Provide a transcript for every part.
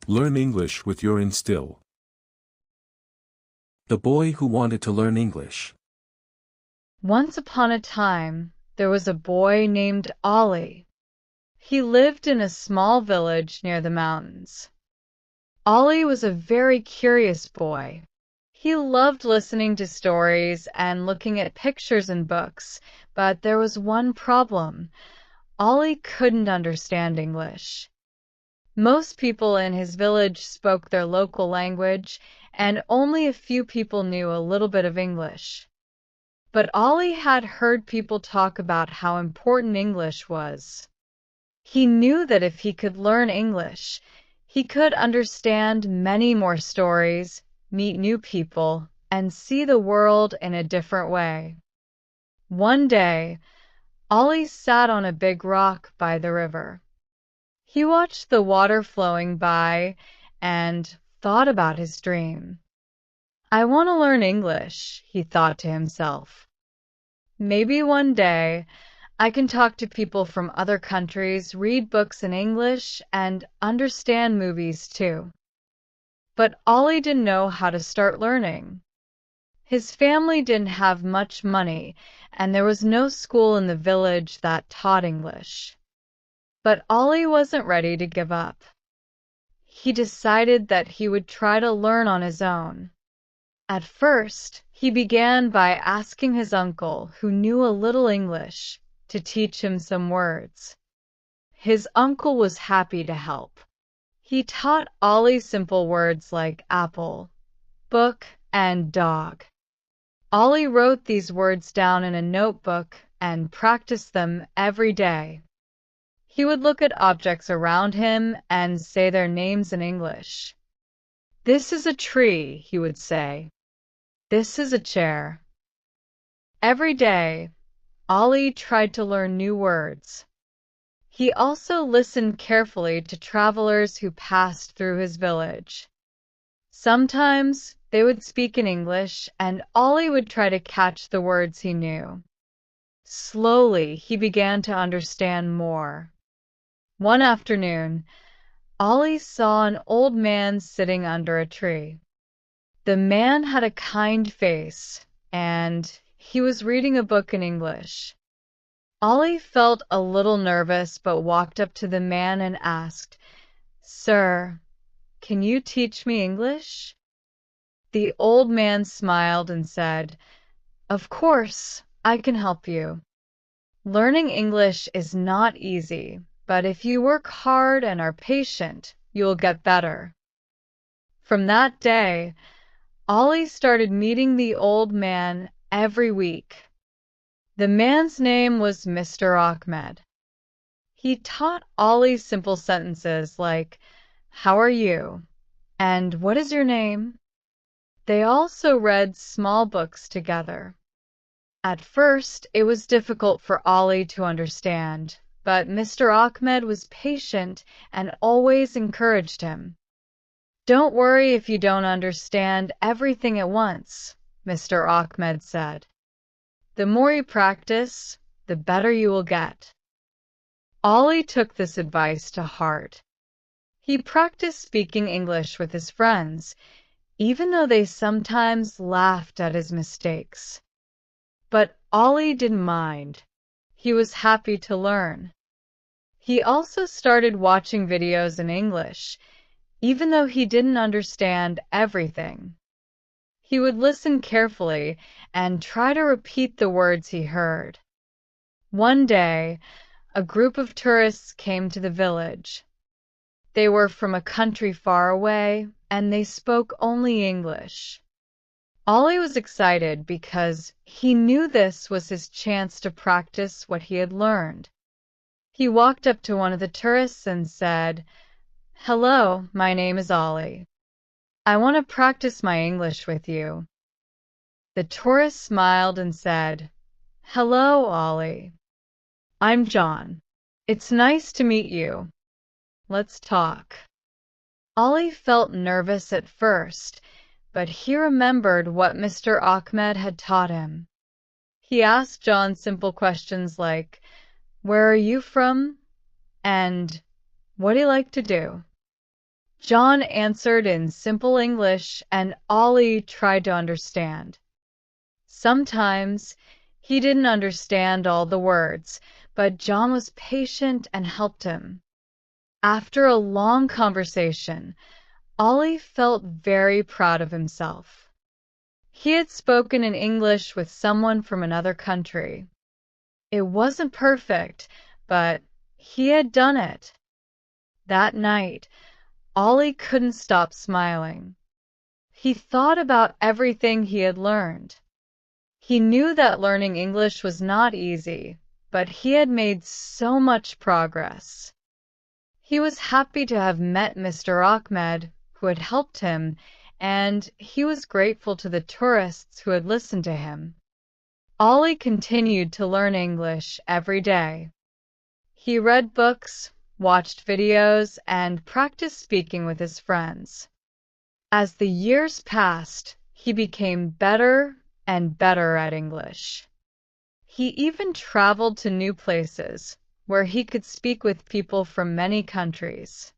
Learn English with Yourinstill. The boy who wanted to learn English. Once upon a time, there was a boy named Ollie. He lived in a small village near the mountains. Ollie was a very curious boy. He loved listening to stories and looking at pictures in books, but there was one problem. Ollie couldn't understand English. Most people in his village spoke their local language, and only a few people knew a little bit of English. But Ollie had heard people talk about how important English was. He knew that if he could learn English, he could understand many more stories, meet new people, and see the world in a different way. One day, Ollie sat on a big rock by the river. He watched the water flowing by and thought about his dream. I want to learn English, he thought to himself. Maybe one day I can talk to people from other countries, read books in English, and understand movies too. But Ollie didn't know how to start learning. His family didn't have much money, and there was no school in the village that taught English. But Ollie wasn't ready to give up. He decided that he would try to learn on his own. At first, he began by asking his uncle, who knew a little English, to teach him some words. His uncle was happy to help. He taught Ollie simple words like apple, book, and dog. Ollie wrote these words down in a notebook and practiced them every day. He would look at objects around him and say their names in English. This is a tree, he would say. This is a chair. Every day, Ollie tried to learn new words. He also listened carefully to travelers who passed through his village. Sometimes they would speak in English, and Ollie would try to catch the words he knew. Slowly, he began to understand more. One afternoon, Ollie saw an old man sitting under a tree. The man had a kind face, and he was reading a book in English. Ollie felt a little nervous but walked up to the man and asked, "Sir, can you teach me English?" The old man smiled and said, "Of course, I can help you. Learning English is not easy, but if you work hard and are patient, you'll get better." From that day, Ollie started meeting the old man every week. The man's name was Mr. Ahmed. He taught Ollie simple sentences like, "How are you?" and "What is your name?" They also read small books together. At first, it was difficult for Ollie to understand, but Mr. Ahmed was patient and always encouraged him. "Don't worry if you don't understand everything at once," Mr. Ahmed said. "The more you practice, the better you will get." Ollie took this advice to heart. He practiced speaking English with his friends, even though they sometimes laughed at his mistakes. But Ollie didn't mind. He was happy to learn. He also started watching videos in English, even though he didn't understand everything. He would listen carefully and try to repeat the words he heard. One day, a group of tourists came to the village. They were from a country far away, and they spoke only English. Ollie was excited because he knew this was his chance to practice what he had learned. He walked up to one of the tourists and said, "Hello, my name is Ollie. I want to practice my English with you." The tourist smiled and said, "Hello, Ollie. I'm John. It's nice to meet you. Let's talk." Ollie felt nervous at first, but he remembered what Mr. Ahmed had taught him. He asked John simple questions like, "Where are you from?" and "What do you like to do?" John answered in simple English, and Ollie tried to understand. Sometimes he didn't understand all the words, but John was patient and helped him. After a long conversation, Ollie felt very proud of himself. He had spoken in English with someone from another country. It wasn't perfect, but he had done it. That night, Ollie couldn't stop smiling. He thought about everything he had learned. He knew that learning English was not easy, but he had made so much progress. He was happy to have met Mr. Ahmed, who had helped him, and he was grateful to the tourists who had listened to him. Ollie continued to learn English every day. He read books, watched videos, and practiced speaking with his friends. As the years passed, he became better and better at English. He even traveled to new places where he could speak with people from many countries.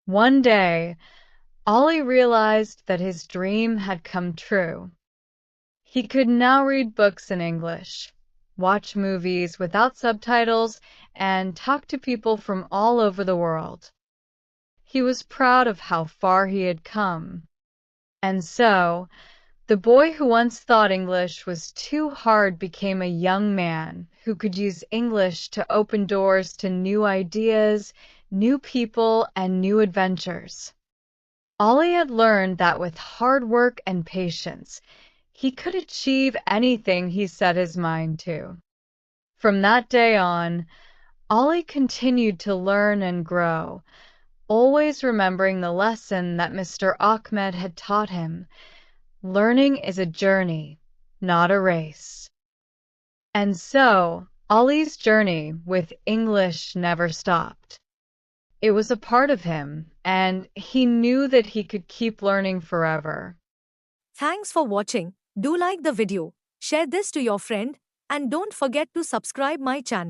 One day, Ollie realized that his dream had come true. He could now read books in English, watch movies without subtitles, and talk to people from all over the world. He was proud of how far he had come. And so, the boy who once thought English was too hard became a young man who could use English to open doors to new ideas, new people, and new adventures. Ollie had learned that with hard work and patience, he could achieve anything he set his mind to. From that day on, Ollie continued to learn and grow, always remembering the lesson that Mr. Ahmed had taught him. Learning is a journey, not a race. And so, Ollie's journey with English never stopped. It was a part of him, and he knew that he could keep learning forever. Thanks for watching. Do like the video, share this to your friend, and don't forget to subscribe my channel.